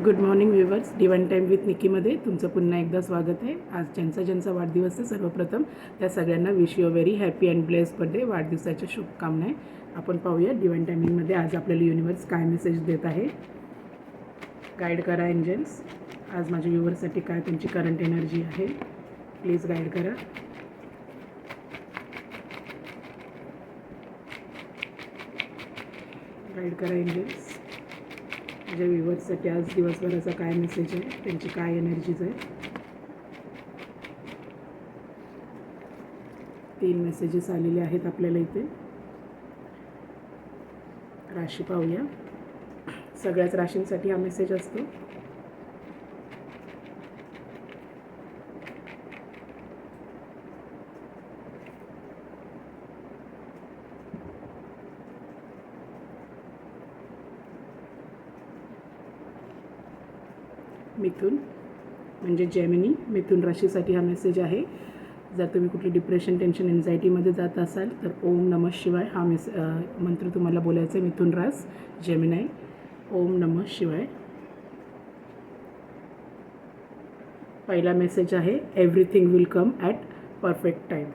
Good morning viewers. Divine time with निकीमध्ये तुमचं पुन्हा एकदा स्वागत आहे. आज ज्यांचा वाढदिवस आहे सर्वप्रथम त्या सगळ्यांना wish you a very happy and blessed birthday. वाढदिवसाच्या शुभकामना आहे. आपण पाहूया डिवाइन टायमिंगमध्ये आज आपल्याला युनिवर्स काय मेसेज देत आहे. गाईड करा एंजल्स. आज माझ्या व्ह्यूवर्ससाठी काय त्यांची करंट एनर्जी आहे प्लीज गाईड करा. गाईड करा एंजल्स. माझ्या व्ह्यूवर्ससाठी आज दिवसभराचा काय मेसेज आहे, त्यांची काय एनर्जीज आहे. 3 मेसेजेस आलेले आहेत आपल्याला इथे. राशी पाहूया. सगळ्याच राशींसाठी हा मेसेज असतो. मिथुन म्हणजे जेमिनी, मिथुन राशीसाठी हा मेसेज आहे. जर तुम्ही कुठली डिप्रेशन, टेन्शन, एन्झायटीमध्ये जात असाल तर ओम नमः शिवाय हा मंत्र तुम्हाला बोलायचा आहे. मिथुन रास जेमिनाई, ओम नमः शिवाय. पहिला मेसेज आहे everything will come at perfect time.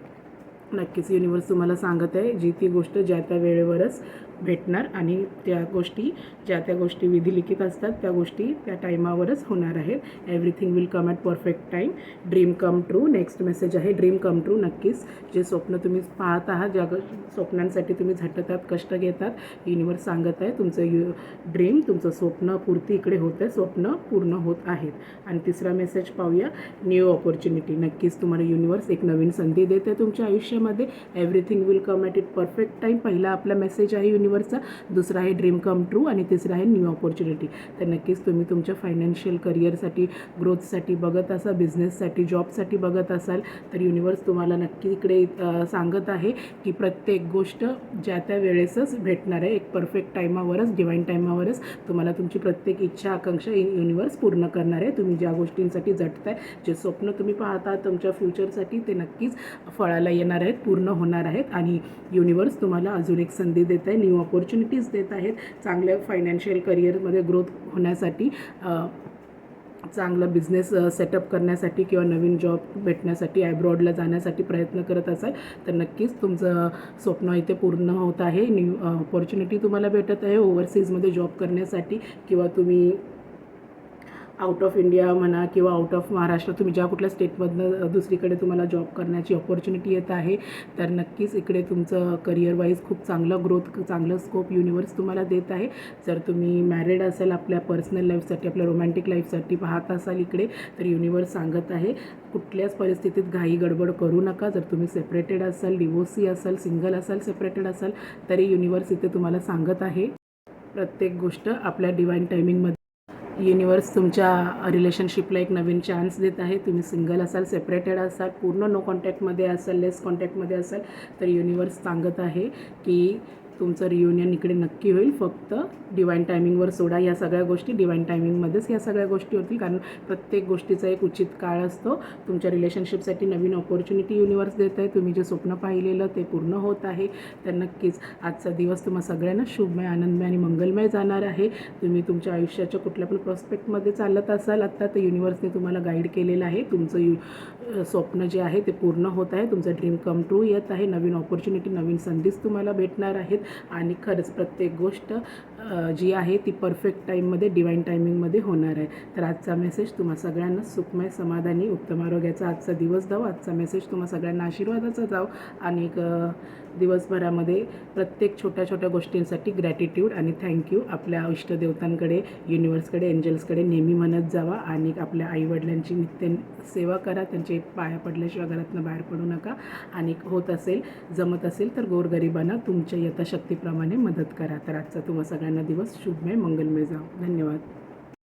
नक्कीच युनिवर्स तुम्हाला सांगत आहे जी ती गोष्ट ज्या त्या वेळेवरच भेटणार आणि त्या गोष्टी विधिलिखित असतात त्या गोष्टी त्या टायमावरच होणार आहेत. Everything will come at perfect time. Dream come true. Next message आहे ड्रीम कम ट्रू. नक्कीच जे स्वप्न तुम्ही पाहत आहात, ज्या स्वप्नांसाठी तुम्ही झटतात, कष्ट घेतात, युनिवर्स सांगत आहे तुमचं ड्रीम, तुमचं स्वप्न पूर्ती इकडे होतं आहे, स्वप्न पूर्ण होत आहेत. आणि तिसरा मेसेज पाहूया न्यू ऑपॉर्च्युनिटी. नक्कीच तुम्हाला युनिवर्स एक नवीन संधी देते तुमच्या आयुष्यामध्ये. Everything will come at it perfect time पहिला आपला मेसेज आहे युनिवर्सचा. दुसरा आहे ड्रीम कम ट्रू आणि तिसरा आहे न्यू ऑपॉर्च्युनिटी. तर नक्कीच तुम्ही तुमच्या फायनान्शियल करिअरसाठी, ग्रोथसाठी बघत असाल, बिझनेससाठी, जॉबसाठी बघत असाल तर युनिवर्स तुम्हाला नक्की इकडे सांगत आहे की प्रत्येक गोष्ट ज्या त्या वेळेसच भेटणार आहे. एक परफेक्ट टायमावरच, डिवाइन टायमावरच तुम्हाला तुमची प्रत्येक इच्छा, आकांक्षा युनिवर्स पूर्ण करणार आहे. तुम्ही ज्या गोष्टींसाठी झटताय, जे स्वप्न तुम्ही पाहता तुमच्या फ्युचरसाठी, ते नक्कीच फळाला येणार आहेत, पूर्ण होणार आहेत. आणि युनिवर्स तुम्हाला अजून एक संधी देत आहे, न्यू ऑपॉर्च्युनिटीज देत आहेत. चांगल्या फायनान्शियल करिअरमध्ये ग्रोथ होण्यासाठी, चांगला बिझनेस सेटअप करण्यासाठी किंवा नवीन जॉब भेटण्यासाठी, ॲब्रॉडला जाण्यासाठी प्रयत्न करत असाल तर नक्कीच तुमचं स्वप्न इथे पूर्ण होत आहे. न्यू ऑपॉर्च्युनिटी तुम्हाला भेटत आहे ओव्हरसीजमध्ये जॉब करण्यासाठी किंवा तुम्ही आउट ऑफ इंडिया म्हणा किंवा आउट ऑफ महाराष्ट्र, तुम्ही ज्या कुठल्या स्टेटमधनं दुसरीकडे तुम्हाला जॉब करण्याची ऑपॉर्च्युनिटी येत आहे तर नक्कीच इकडे तुमचं करिअर वाईज खूप चांगलं ग्रोथ, चांगलं स्कोप युनिवर्स तुम्हाला देत आहे. जर तुम्ही मॅरिड असाल, आपल्या पर्सनल लाईफसाठी, आपल्या रोमॅन्टिक लाईफसाठी पाहत असाल इकडे तर युनिवर्स सांगत आहे कुठल्याच परिस्थितीत घाई गडबड करू नका. जर तुम्ही सेपरेटेड असाल, डिवोर्सी असाल, सिंगल असाल, सेपरेटेड असाल तरी युनिवर्स इथे तुम्हाला सांगत आहे प्रत्येक गोष्ट आपल्या डिवाइन टायमिंगमध्ये. युनिवर्स तुमच्या रिलेशनशिपला एक नवीन चान्स देत आहे. तुम्ही सिंगल असाल, सेपरेटेड असाल, पूर्ण नो कॉन्टॅक्टमध्ये असाल, लेस कॉन्टॅक्टमध्ये असाल तर युनिवर्स सांगत आहे की तुमचं रियुनियन इकडे नक्की होईल. फक्त डिवाइन टायमिंगवर सोडा. या सगळ्या गोष्टी डिवाइन टायमिंगमध्येच या सगळ्या गोष्टी होतील, कारण प्रत्येक गोष्टीचा एक उचित काळ असतो. तुमच्या रिलेशनशिपसाठी नवीन ऑपॉर्च्युनिटी युनिवर्स देत आहे. तुम्ही जे स्वप्न पाहिलेलं ते पूर्ण होत आहे. तर नक्कीच आजचा दिवस तुम्हा सगळ्यांना शुभमय, आनंदमय आणि मंगलमय जाणार आहे. तुम्ही तुमच्या आयुष्याच्या कुठल्या पण प्रॉस्पेक्टमध्ये चालत असाल आत्ता तर युनिवर्सने तुम्हाला गाईड केलेलं आहे. तुमचं स्वप्न जे आहे ते पूर्ण होत आहे. तुमचं ड्रीम कम ट्रू येत आहे. नवीन ऑपॉर्च्युनिटी, नवीन संधीच तुम्हाला भेटणार आहेत. आणि खरंच प्रत्येक गोष्ट जी आहे ती परफेक्ट टाईममध्ये, डिवाइन टायमिंगमध्ये होणार आहे. तर आजचा मेसेज तुम्हा सगळ्यांना सुखमय, समाधानी, उत्तम आरोग्याचा आजचा दिवस जाऊ. आजचा मेसेज तुम्हा सगळ्यांना आशीर्वादाचा जाऊ. आणि दिवसभरामध्ये प्रत्येक छोट्या छोट्या गोष्टींसाठी ग्रॅटिट्यूड आणि थँक्यू आपल्या इष्टदेवतांकडे, युनिवर्सकडे, एंजल्सकडे नेहमी म्हणत जावा. आणि आपल्या आईवडिलांची नित्य सेवा करा. त्यांचे पाया पडल्याशिवाय घरातनं बाहेर पडू नका. आणि होत असेल, जमत असेल तर गोरगरिबांना तुमच्या यथाशक्तीप्रमाणे मदत करा. तर आजचा तुम्हा सगळ्यांना दिवस शुभमय, मंगलमय जाऊ. धन्यवाद.